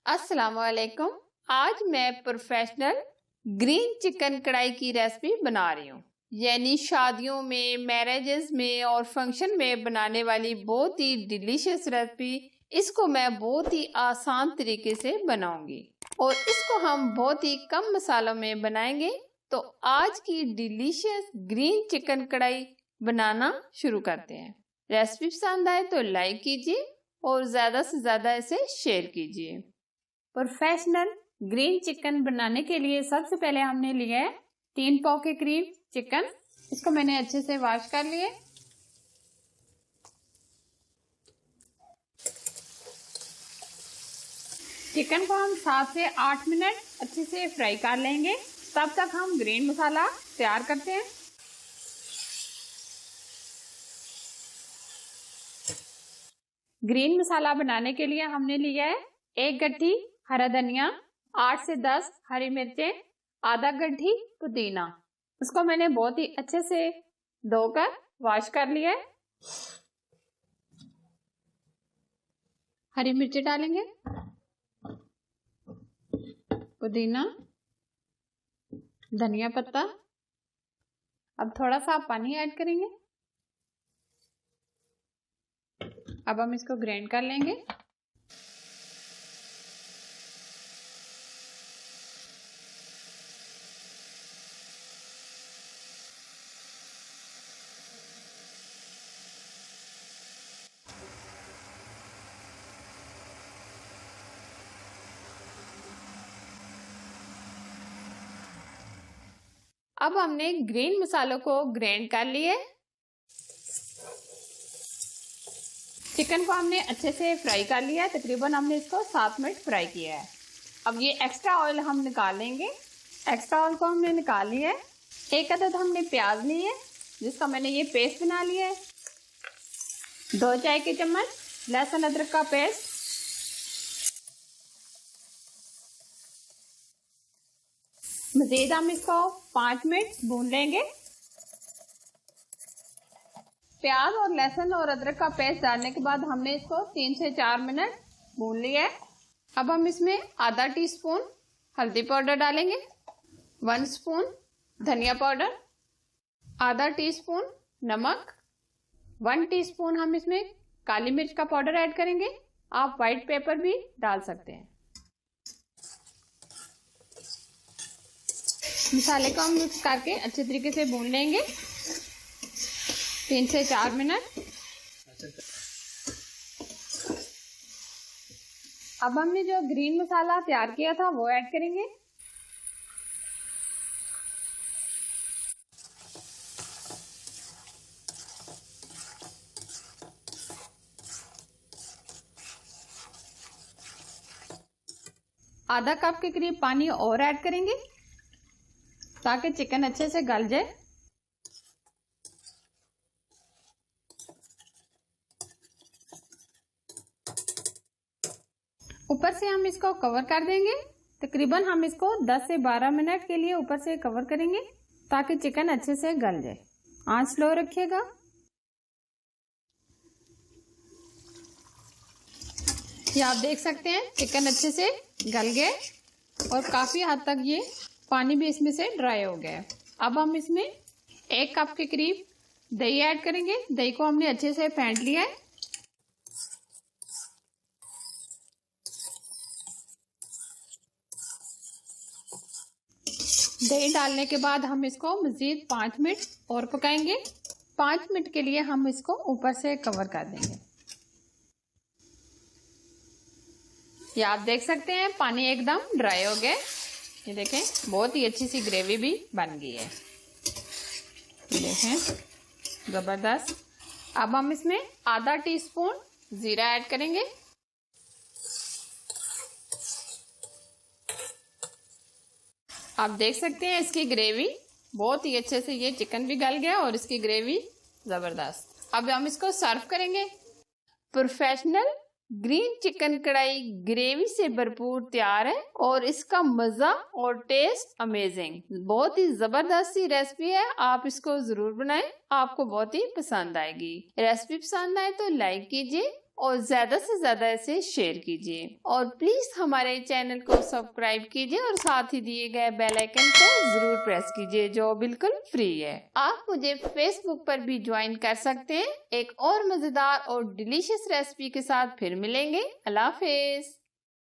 अस्सलाम वालेकुम। आज मैं प्रोफेशनल ग्रीन चिकन कढ़ाई की रेसिपी बना रही हूँ। यानी शादियों में, मैरिजेस में और फंक्शन में बनाने वाली बहुत ही डिलीशियस रेसिपी। इसको मैं बहुत ही आसान तरीके से बनाऊंगी और इसको हम बहुत ही कम मसालों में बनाएंगे। तो आज की डिलीशियस ग्रीन चिकन कढ़ाई बनाना शुरू करते हैं। रेसिपी पसंद आए तो लाइक कीजिए और ज्यादा से ज्यादा इसे शेयर कीजिए। प्रोफेशनल ग्रीन चिकन बनाने के लिए सबसे पहले हमने लिया है 3 पाव के करीब चिकन। इसको मैंने अच्छे से वॉश कर लिया। चिकन को हम 7 से 8 मिनट अच्छे से फ्राई कर लेंगे। तब तक हम ग्रीन मसाला तैयार करते हैं। ग्रीन मसाला बनाने के लिए हमने लिया है 1 गड्ढी हरा धनिया, 8 से 10 हरी मिर्चें, आधा गड्ढी पुदीना। उसको मैंने बहुत ही अच्छे से धोकर वॉश कर लिया है। हरी मिर्ची डालेंगे, पुदीना, धनिया पत्ता। अब थोड़ा सा पानी ऐड करेंगे। अब हम इसको ग्राइंड कर लेंगे। अब हमने ग्रीन मसालों को ग्राइंड कर लिए। चिकन को हमने अच्छे से फ्राई कर लिया है। तकरीबन हमने इसको 7 मिनट फ्राई किया है। अब ये एक्स्ट्रा ऑयल हम निकाल लेंगे। एक्स्ट्रा ऑयल को हमने निकाल लिया है। 1 अदद हमने प्याज ली है जिसका मैंने ये पेस्ट बना लिया है। 2 चाय के चम्मच लहसुन अदरक का पेस्ट, मजीद हम इसको 5 मिनट भून लेंगे। प्याज और लहसुन और अदरक का पेस्ट डालने के बाद हमने इसको 3 से 4 मिनट भून लिया है। अब हम इसमें आधा टीस्पून हल्दी पाउडर डालेंगे, 1 स्पून धनिया पाउडर, आधा टीस्पून नमक, 1 टीस्पून हम इसमें काली मिर्च का पाउडर ऐड करेंगे। आप व्हाइट पेपर भी डाल सकते हैं। मसाले को हम मिक्स करके अच्छे तरीके से भून लेंगे 3 से 4 मिनट। अब हमने जो ग्रीन मसाला तैयार किया था वो ऐड करेंगे। आधा कप के करीब पानी और ऐड करेंगे ताकि चिकन अच्छे से गल जाए। ऊपर से हम इसको कवर कर देंगे। तकरीबन हम इसको 10 से 12 मिनट के लिए ऊपर से कवर करेंगे ताकि चिकन अच्छे से गल जाए। आंच स्लो रखिएगा। ये आप देख सकते हैं चिकन अच्छे से गल गए और काफी हद तक ये पानी भी इसमें से ड्राई हो गया है। अब हम इसमें 1 कप के करीब दही ऐड करेंगे। दही को हमने अच्छे से फेंट लिया है। दही डालने के बाद हम इसको मजीद 5 मिनट और पकाएंगे। 5 मिनट के लिए हम इसको ऊपर से कवर कर देंगे। ये आप देख सकते हैं पानी एकदम ड्राई हो गया। ये देखें बहुत ही अच्छी सी ग्रेवी भी बन गई है। ये देखें जबरदस्त। अब हम इसमें आधा टीस्पून जीरा ऐड करेंगे। आप देख सकते हैं इसकी ग्रेवी बहुत ही अच्छे से, ये चिकन भी गल गया और इसकी ग्रेवी जबरदस्त। अब हम इसको सर्व करेंगे। प्रोफेशनल ग्रीन चिकन कढ़ाई ग्रेवी से भरपूर तैयार है और इसका मजा और टेस्ट अमेजिंग, बहुत ही जबरदस्त सी रेसिपी है। आप इसको जरूर बनाएं, आपको बहुत ही पसंद आएगी। रेसिपी पसंद आए तो लाइक कीजिए और ज्यादा से ज्यादा इसे शेयर कीजिए और प्लीज हमारे चैनल को सब्सक्राइब कीजिए और साथ ही दिए गए बेल आइकन को जरूर प्रेस कीजिए जो बिल्कुल फ्री है। आप मुझे फेसबुक पर भी ज्वाइन कर सकते हैं। एक और मजेदार और डिलीशियस रेसिपी के साथ फिर मिलेंगे। अल्लाह हाफिज।